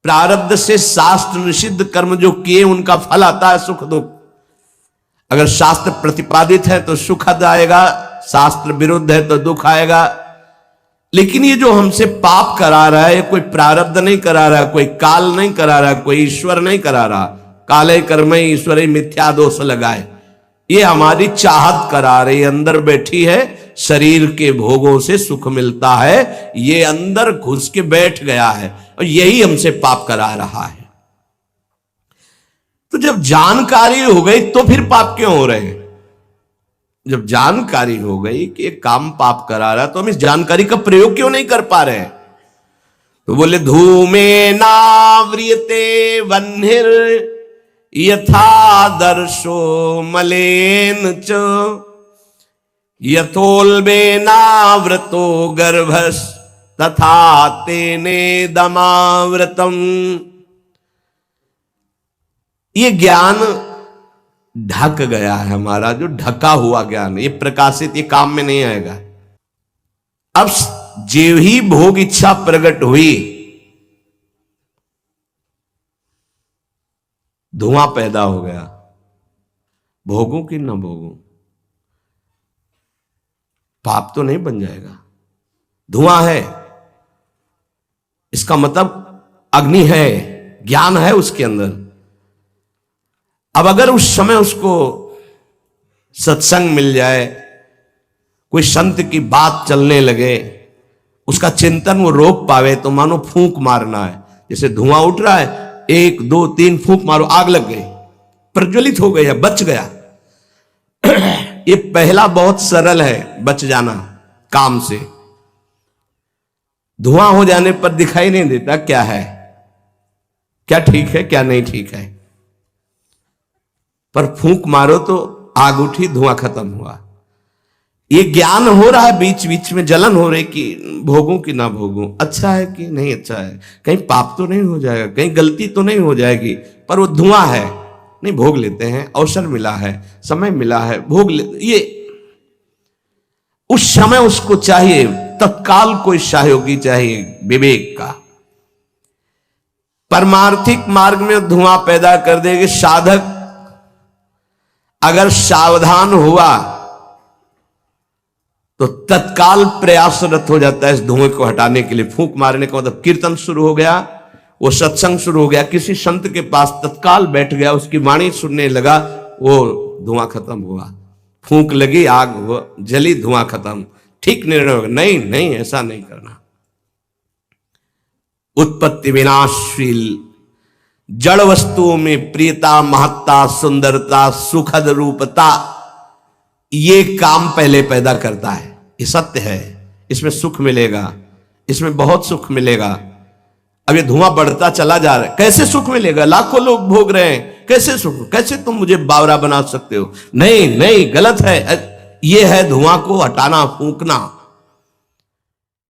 प्रारब्ध से शास्त्र निषिद्ध कर्म जो किए उनका फल आता है सुख दुख। अगर शास्त्र प्रतिपादित है तो सुखद आएगा, शास्त्र विरुद्ध है तो दुख आएगा। लेकिन ये जो हमसे पाप करा रहा है, कोई प्रारब्ध नहीं करा रहा, कोई काल नहीं करा रहा, कोई ईश्वर नहीं करा रहा। काले कर्म ईश्वरी मिथ्या दोष लगाए, ये हमारी चाहत करा रही, अंदर बैठी है, शरीर के भोगों से सुख मिलता है, ये अंदर घुस के बैठ गया है और यही हमसे पाप करा रहा है। तो जब जानकारी हो गई तो फिर पाप क्यों हो रहे हैं? जब जानकारी हो गई कि ये काम पाप करा रहा, तो हम इस जानकारी का प्रयोग क्यों नहीं कर पा रहे हैं? तो बोले धूमे नाव्रियते वह्निर यथा दर्शो मलेन च यथोल्बेनावृतो गर्भस तथा तेने दमावृतम। ये ज्ञान ढक गया है हमारा, जो ढका हुआ ज्ञान, ये प्रकाशित, ये काम में नहीं आएगा। अब जो ही भोग इच्छा प्रकट हुई, धुआं पैदा हो गया। भोगों की न भोगों, पाप तो नहीं बन जाएगा। धुआं है, इसका मतलब अग्नि है, ज्ञान है उसके अंदर। अब अगर उस समय उसको सत्संग मिल जाए, कोई संत की बात चलने लगे, उसका चिंतन वो रोक पावे, तो मानो फूंक मारना है। जैसे धुआं उठ रहा है, 1 2 3 फूंक मारो, आग लग गई, प्रज्वलित हो गया, बच गया। ये पहला बहुत सरल है, बच जाना काम से। धुआं हो जाने पर दिखाई नहीं देता क्या है, क्या ठीक है क्या नहीं ठीक है, पर फूंक मारो तो आग उठी, धुआं खत्म हुआ। ये ज्ञान हो रहा है, बीच बीच में जलन हो रही कि भोगूं कि ना भोगूं, अच्छा है कि नहीं अच्छा है, कहीं पाप तो नहीं हो जाएगा, कहीं गलती तो नहीं हो जाएगी, पर वो धुआं है, नहीं भोग लेते हैं, अवसर मिला है, समय मिला है, भोग ले। ये उस समय उसको चाहिए, तत्काल कोई सहयोगी चाहिए विवेक का। परमार्थिक मार्ग में धुआं पैदा कर देगी। साधक अगर सावधान हुआ तो तत्काल प्रयासरत हो जाता है इस धुएं को हटाने के लिए। फूंक मारने का मतलब कीर्तन शुरू हो गया, वो सत्संग शुरू हो गया, किसी संत के पास तत्काल बैठ गया, उसकी वाणी सुनने लगा, वो धुआं खत्म हुआ। फूंक लगी, आग जली, धुआं खत्म, ठीक निर्णय होगा। नहीं नहीं, ऐसा नहीं करना। उत्पत्ति विनाशशील जड़ वस्तुओं में प्रियता, महत्ता, सुंदरता, सुखद रूपता, ये काम पहले पैदा करता है। ये सत्य है, इसमें सुख मिलेगा, इसमें बहुत सुख मिलेगा। अब ये धुआं बढ़ता चला जा रहा है, कैसे सुख मिलेगा? लाखों लोग भोग रहे हैं, कैसे सुख? कैसे तुम मुझे बावरा बना सकते हो? नहीं नहीं, गलत है। ये है धुआं को हटाना, फूंकना।